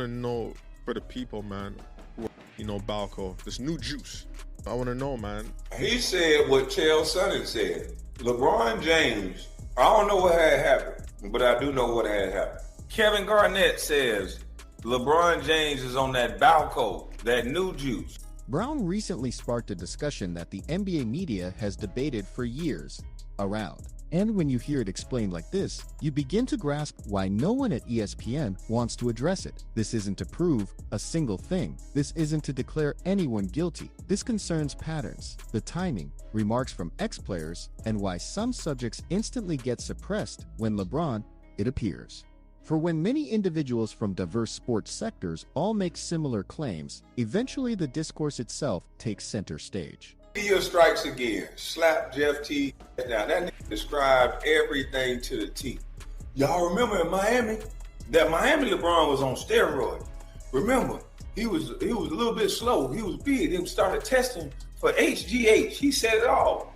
to know for the people, man, Balco, this new juice. I want to know, man. He said what Chael Sonnen said. LeBron James, I don't know what had happened, but I do know what had happened. Kevin Garnett says LeBron James is on that Balco, that new juice. Brown recently sparked a discussion that the NBA media has debated for years around. And when you hear it explained like this, you begin to grasp why no one at ESPN wants to address it. This isn't to prove a single thing. This isn't to declare anyone guilty. This concerns patterns, the timing, remarks from ex-players, and why some subjects instantly get suppressed when LeBron, it appears. For when many individuals from diverse sports sectors all make similar claims, eventually the discourse itself takes center stage. Media strikes again. Slap Jeff Teague down. That nigga described everything to the T. Y'all remember in Miami? That Miami LeBron was on steroids. Remember, he was a little bit slow. He was big. They started testing for HGH. He said it all.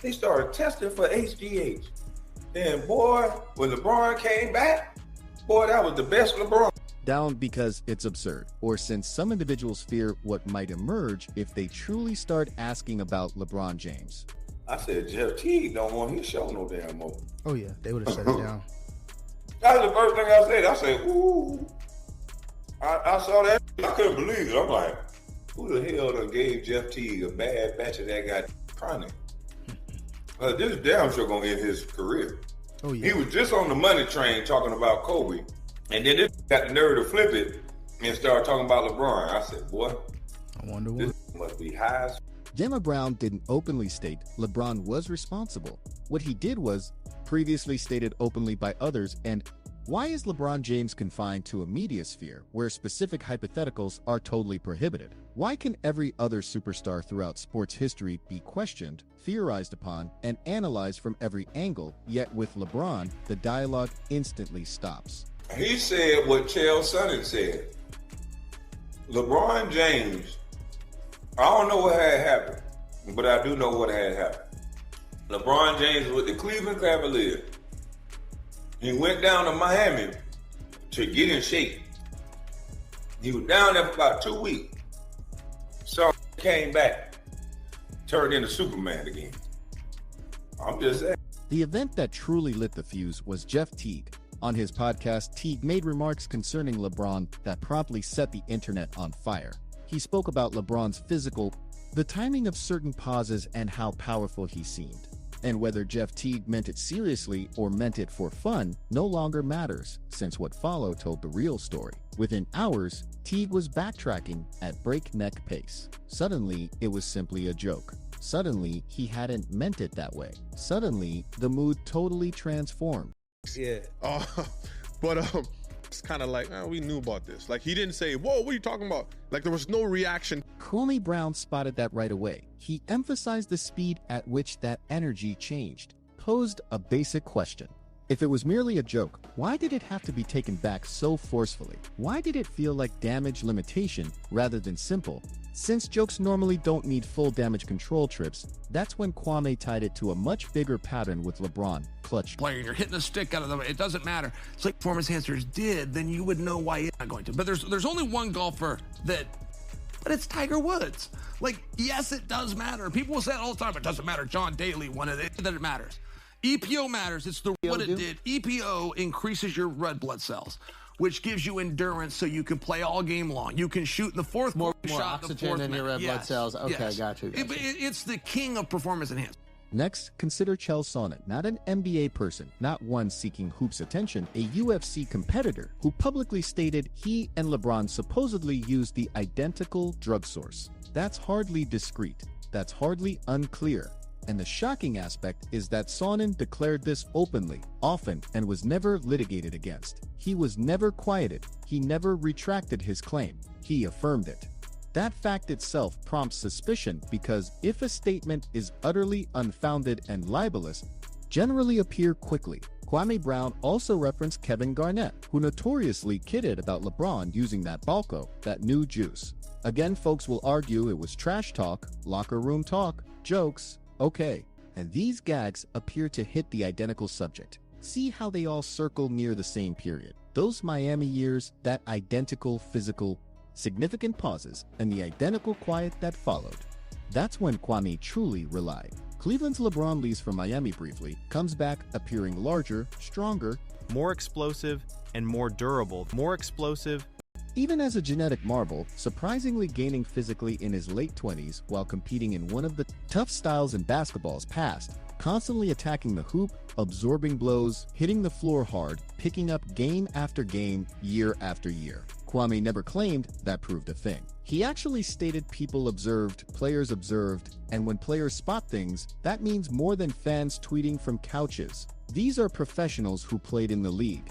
They started testing for HGH. Then, boy, when LeBron came back, boy, that was the best LeBron. Down because it's absurd, or since some individuals fear what might emerge if they truly start asking about LeBron James. I said, Jeff Teague don't want his show no damn more. Oh yeah, they would have shut it down. That's the first thing I said. I said, ooh. I saw that. I couldn't believe it. I'm like, who the hell done gave Jeff Teague a bad batch of that guy chronic? This damn sure gonna end his career. Oh yeah. He was just on the money train talking about Kobe. And then this got the nerve to flip it and start talking about LeBron. I said, boy, I wonder what. This must be high as. Gemma Brown didn't openly state LeBron was responsible. What he did was previously stated openly by others. And why is LeBron James confined to a media sphere where specific hypotheticals are totally prohibited? Why can every other superstar throughout sports history be questioned, theorized upon, and analyzed from every angle, yet with LeBron, the dialogue instantly stops? He said what Chael Sonnen said. LeBron James, I don't know what had happened, but I do know what had happened. LeBron James with the Cleveland Cavaliers. He went down to Miami to get in shape. He was down there for about 2 weeks. So he came back, turned into Superman again. I'm just saying. The event that truly lit the fuse was Jeff Teague. On his podcast, Teague made remarks concerning LeBron that promptly set the internet on fire. He spoke about LeBron's physical, the timing of certain pauses, and how powerful he seemed. And whether Jeff Teague meant it seriously or meant it for fun no longer matters, since what followed told the real story. Within hours, Teague was backtracking at breakneck pace. Suddenly, it was simply a joke. Suddenly, he hadn't meant it that way. Suddenly, the mood totally transformed. Yeah. But it's kind of like, we knew about this. Like, he didn't say, whoa, what are you talking about? Like, there was no reaction. Kwame Brown spotted that right away. He emphasized the speed at which that energy changed, posed a basic question. If it was merely a joke, why did it have to be taken back so forcefully? Why did it feel like damage limitation rather than simple? Since jokes normally don't need full damage control trips, that's when Kwame tied it to a much bigger pattern with LeBron. Clutch player, you're hitting a stick out of the way. It doesn't matter. It's like performance enhancers did, then you would know why it's not going to. But there's only one golfer but it's Tiger Woods. Like, yes, it does matter. People will say it all the time. It doesn't matter. John Daly, one of it, that it matters. EPO matters. It's what it did. EPO increases your red blood cells, which gives you endurance so you can play all game long. You can shoot in the fourth more shot oxygen in your red blood cells. Okay, got you. It's the king of performance enhancement. Next, consider Chael Sonnen, not an NBA person, not one seeking hoops attention, a UFC competitor who publicly stated he and LeBron supposedly used the identical drug source. That's hardly discreet. That's hardly unclear. And the shocking aspect is that Sonnen declared this openly, often, and was never litigated against. He was never quieted. He never retracted his claim. He affirmed it. That fact itself prompts suspicion because if a statement is utterly unfounded and libelous, generally appear quickly. Kwame Brown also referenced Kevin Garnett, who notoriously kidded about LeBron using that Balco, that new juice. Again, folks will argue it was trash talk, locker room talk, jokes. Okay, and these gags appear to hit the identical subject. See how they all circle near the same period. Those Miami years, that identical physical, significant pauses, and the identical quiet that followed. That's when Kwame truly relied. Cleveland's LeBron leaves for Miami briefly, comes back appearing larger, stronger, more explosive, and more durable. More explosive. Even as a genetic marvel, surprisingly gaining physically in his late 20s while competing in one of the tough styles in basketball's past, constantly attacking the hoop, absorbing blows, hitting the floor hard, picking up game after game, year after year. Kwame never claimed that proved a thing. He actually stated people observed, players observed, and when players spot things, that means more than fans tweeting from couches. These are professionals who played in the league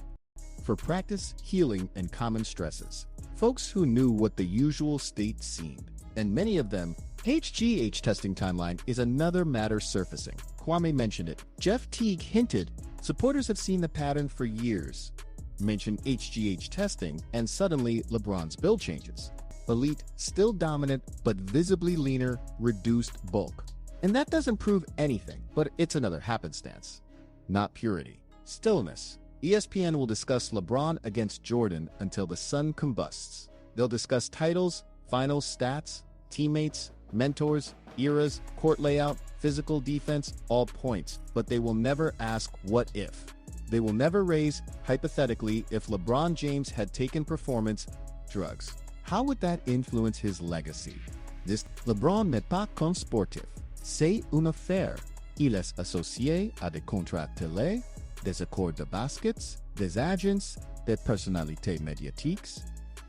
for practice, healing, and common stresses. Folks who knew what the usual state seemed, and many of them. HGH testing timeline is another matter surfacing. Kwame mentioned it. Jeff Teague hinted supporters have seen the pattern for years. Mentioned HGH testing, and suddenly LeBron's build changes. Elite, still dominant, but visibly leaner, reduced bulk. And that doesn't prove anything, but it's another happenstance. Not purity. Stillness. ESPN will discuss LeBron against Jordan until the sun combusts. They'll discuss titles, finals stats, teammates, mentors, eras, court layout, physical defense, all points, but they will never ask what if. They will never raise, hypothetically, if LeBron James had taken performance drugs. How would that influence his legacy? This LeBron n'est pas qu'un sportif. C'est une affaire. Il est associé à des contrats télé, des accords de baskets, des agents, des personnalités médiatiques,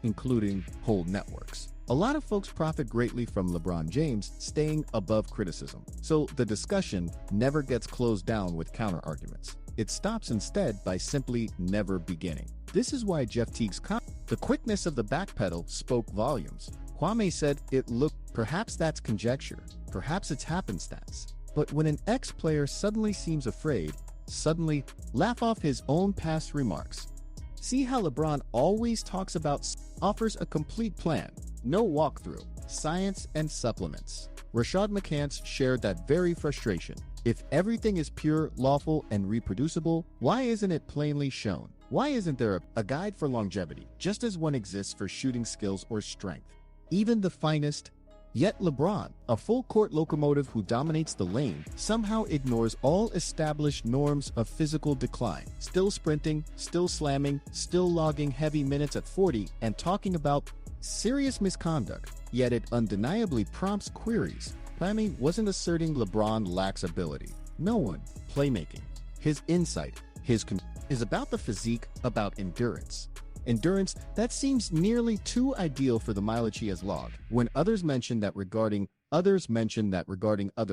including whole networks. A lot of folks profit greatly from LeBron James staying above criticism, so the discussion never gets closed down with counter-arguments. It stops instead by simply never beginning. This is why Jeff Teague's the quickness of the backpedal spoke volumes. Kwame said it looked, perhaps that's conjecture, perhaps it's happenstance. But when an ex-player suddenly seems afraid, suddenly laugh off his own past remarks. See how LeBron always talks about offers a complete plan, no walkthrough, science and supplements. Rashad McCants shared that very frustration. If everything is pure, lawful, and reproducible, why isn't it plainly shown? Why isn't there a guide for longevity, just as one exists for shooting skills or strength? Even the finest. Yet LeBron, a full-court locomotive who dominates the lane, somehow ignores all established norms of physical decline. Still sprinting, still slamming, still logging heavy minutes at 40, and talking about serious misconduct. Yet it undeniably prompts queries. Kwame wasn't asserting LeBron lacks ability. No one. Playmaking. His insight, is about the physique, about endurance. Endurance that seems nearly too ideal for the mileage he has logged. When others mention that regarding other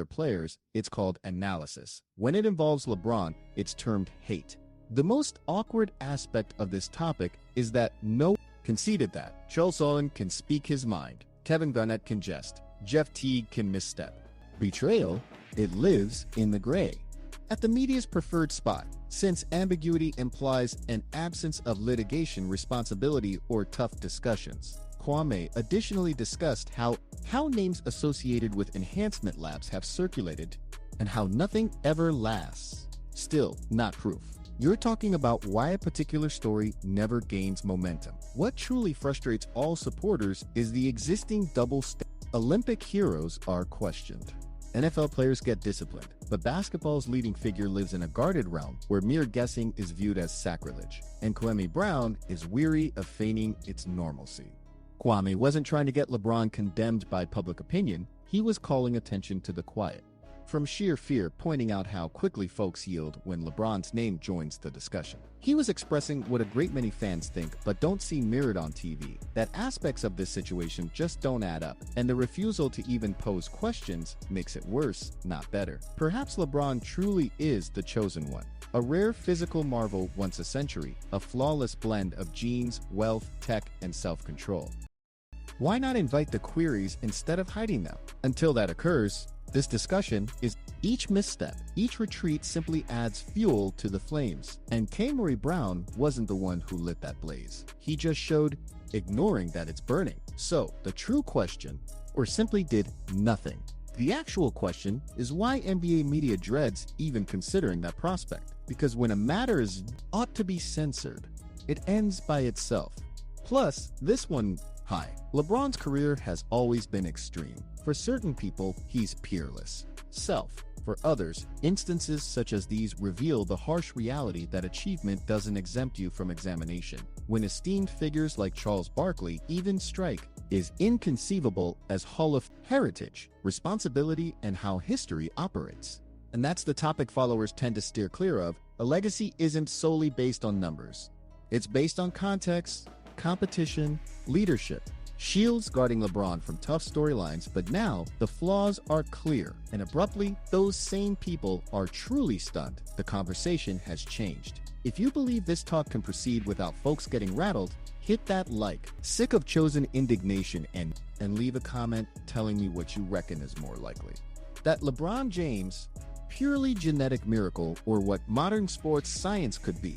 players, it's called analysis. When it involves LeBron, it's termed hate. The most awkward aspect of this topic is that no one conceded that. Charles Sullivan can speak his mind. Kevin Garnett can jest. Jeff Teague can misstep. Betrayal, it lives in the gray. At the media's preferred spot, since ambiguity implies an absence of litigation responsibility or tough discussions. Kwame additionally discussed how names associated with enhancement labs have circulated and how nothing ever lasts. Still, not proof. You're talking about why a particular story never gains momentum. What truly frustrates all supporters is the existing double standard. Olympic heroes are questioned. NFL players get disciplined, but basketball's leading figure lives in a guarded realm where mere guessing is viewed as sacrilege, and Kwame Brown is weary of feigning its normalcy. Kwame wasn't trying to get LeBron condemned by public opinion, he was calling attention to the quiet. From sheer fear, pointing out how quickly folks yield when LeBron's name joins the discussion. He was expressing what a great many fans think but don't see mirrored on TV, that aspects of this situation just don't add up, and the refusal to even pose questions makes it worse, not better. Perhaps LeBron truly is the chosen one. A rare physical marvel once a century, a flawless blend of genes, wealth, tech, and self-control. Why not invite the queries instead of hiding them? Until that occurs, this discussion is each misstep, each retreat simply adds fuel to the flames. And Kwame Brown wasn't the one who lit that blaze. He just showed ignoring that it's burning. So the true question, or simply did nothing. The actual question is why NBA media dreads even considering that prospect. Because when a matter ought to be censored, it ends by itself. Plus, this one, hi. LeBron's career has always been extreme. For certain people, he's peerless. Self. For others, instances such as these reveal the harsh reality that achievement doesn't exempt you from examination. When esteemed figures like Charles Barkley even strike is inconceivable as Hall of heritage, responsibility, and how history operates. And that's the topic followers tend to steer clear of. A legacy isn't solely based on numbers. It's based on context, competition, leadership. Shields guarding LeBron from tough storylines, but now the flaws are clear, and abruptly, those same people are truly stunned. The conversation has changed. If you believe this talk can proceed without folks getting rattled, hit that like. Sick of chosen indignation and leave a comment telling me what you reckon is more likely. That LeBron James, purely genetic miracle, or what modern sports science could be.